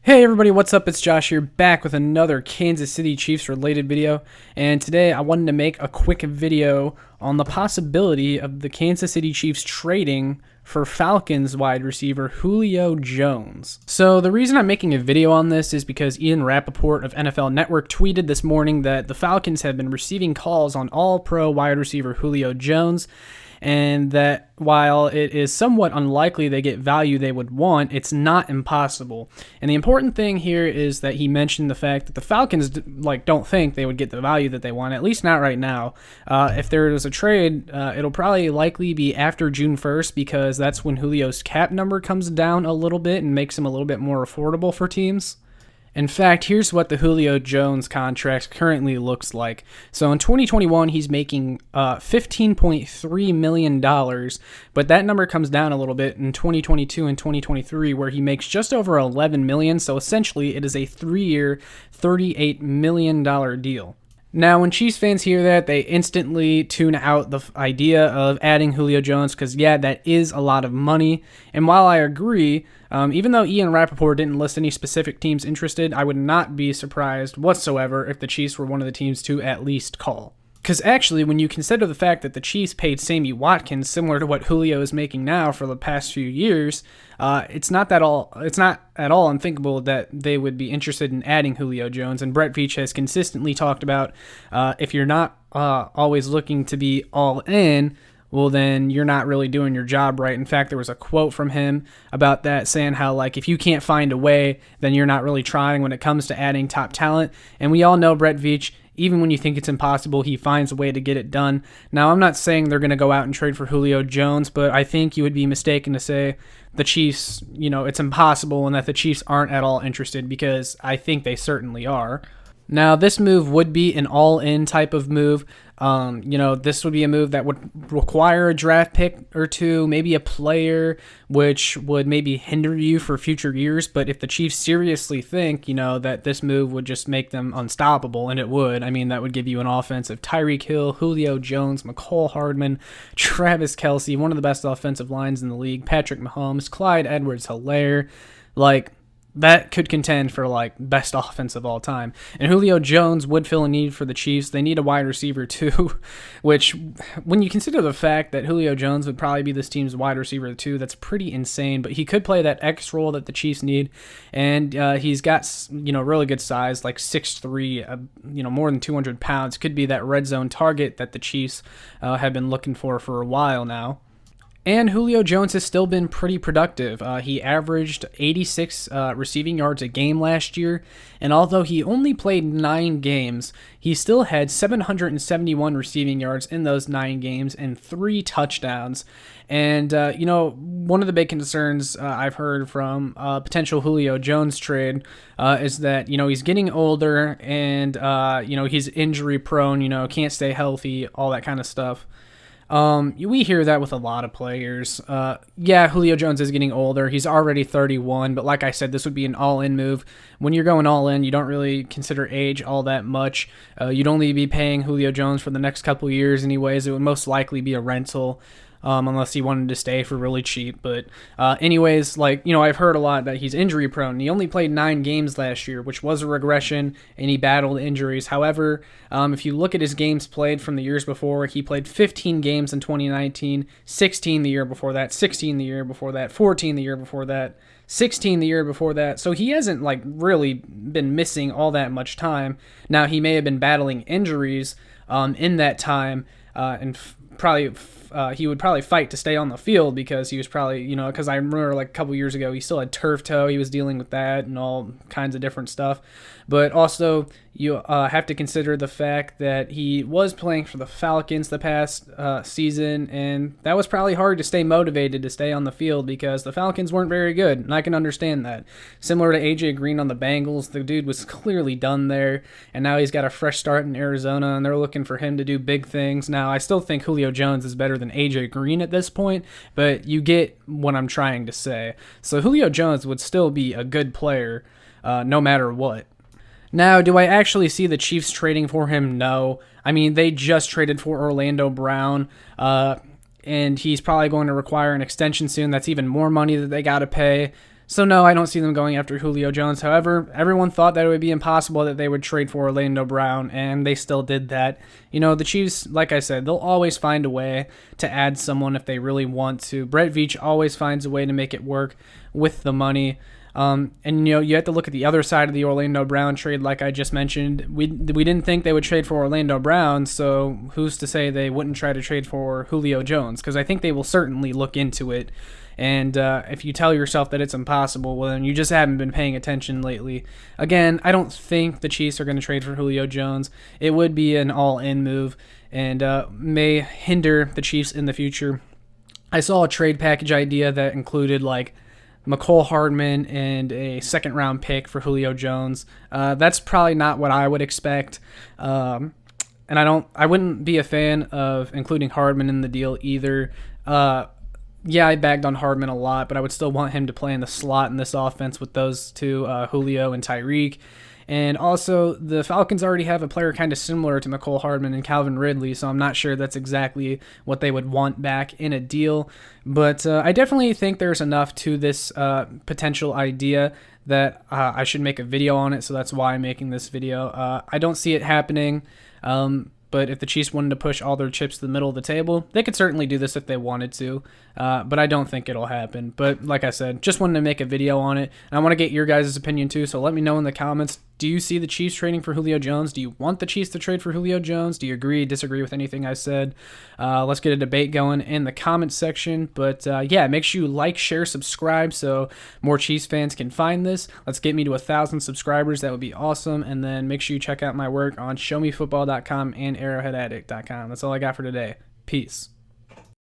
Hey everybody, what's up? It's Josh here, back with another Kansas City Chiefs related video, and today I wanted to make a quick video on the possibility of the Kansas City Chiefs trading for Falcons wide receiver Julio Jones. So the reason I'm making a video on this is because Ian Rappaport of NFL Network tweeted this morning that the Falcons have been receiving calls on all-pro wide receiver Julio Jones, and that while it is somewhat unlikely they get value they would want, it's not impossible. And the important thing here is that he mentioned the fact that the Falcons don't think they would get the value that they want, at least not right now. If there is a trade, it'll probably likely be after June 1st, because that's when Julio's cap number comes down a little bit and makes him a little bit more affordable for teams. In fact, here's what the Julio Jones contract currently looks like. So in 2021, he's making $15.3 million, but that number comes down a little bit in 2022 and 2023, where he makes just over $11 million. So essentially, it is a 3-year, $38 million deal. Now, when Chiefs fans hear that, they instantly tune out the idea of adding Julio Jones because, yeah, that is a lot of money. And while I agree, even though Ian Rappaport didn't list any specific teams interested, I would not be surprised whatsoever if the Chiefs were one of the teams to at least call. Because actually, when you consider the fact that the Chiefs paid Sammy Watkins similar to what Julio is making now for the past few years, it's not at all unthinkable that they would be interested in adding Julio Jones. And Brett Veach has consistently talked about if you're not always looking to be all in, well, then you're not really doing your job right. In fact, there was a quote from him about that saying how, if you can't find a way, then you're not really trying when it comes to adding top talent. And we all know Brett Veach, even when you think it's impossible, he finds a way to get it done. Now, I'm not saying they're going to go out and trade for Julio Jones, but I think you would be mistaken to say the Chiefs, it's impossible and that the Chiefs aren't at all interested, because I think they certainly are. Now, this move would be an all-in type of move. This would be a move that would require a draft pick or two, maybe a player, which would maybe hinder you for future years. But if the Chiefs seriously think, that this move would just make them unstoppable, and it would, that would give you an offense of Tyreek Hill, Julio Jones, McCole Hardman, Travis Kelce, one of the best offensive lines in the league, Patrick Mahomes, Clyde Edwards-Helaire, that could contend for best offense of all time. And Julio Jones would fill a need for the Chiefs. They need a wide receiver too, which when you consider the fact that Julio Jones would probably be this team's wide receiver too, that's pretty insane. But he could play that X role that the Chiefs need. And he's got, really good size, 6'3", more than 200 pounds. Could be that red zone target that the Chiefs have been looking for a while now. And Julio Jones has still been pretty productive. He averaged 86 receiving yards a game last year, and although he only played 9 games, he still had 771 receiving yards in those 9 games and 3 touchdowns. And, one of the big concerns I've heard from potential Julio Jones trade is that, he's getting older and, he's injury prone, can't stay healthy, all that kind of stuff. We hear that with a lot of players. Julio Jones is getting older. He's already 31, but like I said, this would be an all-in move. When you're going all in, you don't really consider age all that much. You'd only be paying Julio Jones for the next couple years anyways. It would most likely be a rental. Unless he wanted to stay for really cheap. But anyways, I've heard a lot that he's injury prone. He only played 9 games last year, which was a regression, and he battled injuries. However, if you look at his games played from the years before, he played 15 games in 2019, 16 the year before that, 16 the year before that, 14 the year before that, 16 the year before that. So he hasn't really been missing all that much time. Now, he may have been battling injuries in that time, and he would probably fight to stay on the field, because he was probably, because I remember a couple years ago, he still had turf toe. He was dealing with that and all kinds of different stuff. But also, you have to consider the fact that he was playing for the Falcons the past season, and that was probably hard to stay motivated to stay on the field because the Falcons weren't very good, and I can understand that. Similar to A.J. Green on the Bengals, the dude was clearly done there, and now he's got a fresh start in Arizona, and they're looking for him to do big things. Now, I still think Julio Jones is better than A.J. Green at this point, but you get what I'm trying to say. So Julio Jones would still be a good player no matter what. Now, do I actually see the Chiefs trading for him? No. They just traded for Orlando Brown, and he's probably going to require an extension soon. That's even more money that they got to pay. So no, I don't see them going after Julio Jones. However, everyone thought that it would be impossible that they would trade for Orlando Brown, and they still did that. The Chiefs, like I said, they'll always find a way to add someone if they really want to. Brett Veach always finds a way to make it work with the money. And you have to look at the other side of the Orlando Brown trade, like I just mentioned. We didn't think they would trade for Orlando Brown, so who's to say they wouldn't try to trade for Julio Jones? Because I think they will certainly look into it. And if you tell yourself that it's impossible, well, then you just haven't been paying attention lately. Again, I don't think the Chiefs are going to trade for Julio Jones. It would be an all-in move and may hinder the Chiefs in the future. I saw a trade package idea that included like McCole Hardman and a second-round pick for Julio Jones. That's probably not what I would expect. And I wouldn't be a fan of including Hardman in the deal either. Yeah, I bagged on Hardman a lot, but I would still want him to play in the slot in this offense with those two, Julio and Tyreek. And also, the Falcons already have a player kind of similar to McCole Hardman and Calvin Ridley, so I'm not sure that's exactly what they would want back in a deal. But I definitely think there's enough to this potential idea that I should make a video on it, so that's why I'm making this video. I don't see it happening. But if the Chiefs wanted to push all their chips to the middle of the table, they could certainly do this if they wanted to. But I don't think it'll happen. But like I said, just wanted to make a video on it. And I want to get your guys' opinion too, so let me know in the comments. Do you see the Chiefs trading for Julio Jones? Do you want the Chiefs to trade for Julio Jones? Do you agree, disagree with anything I said? Let's get a debate going in the comments section. But yeah, make sure you like, share, subscribe so more Chiefs fans can find this. Let's get me to 1,000 subscribers. That would be awesome. And then make sure you check out my work on showmefootball.com and arrowheadaddict.com. That's all I got for today. Peace.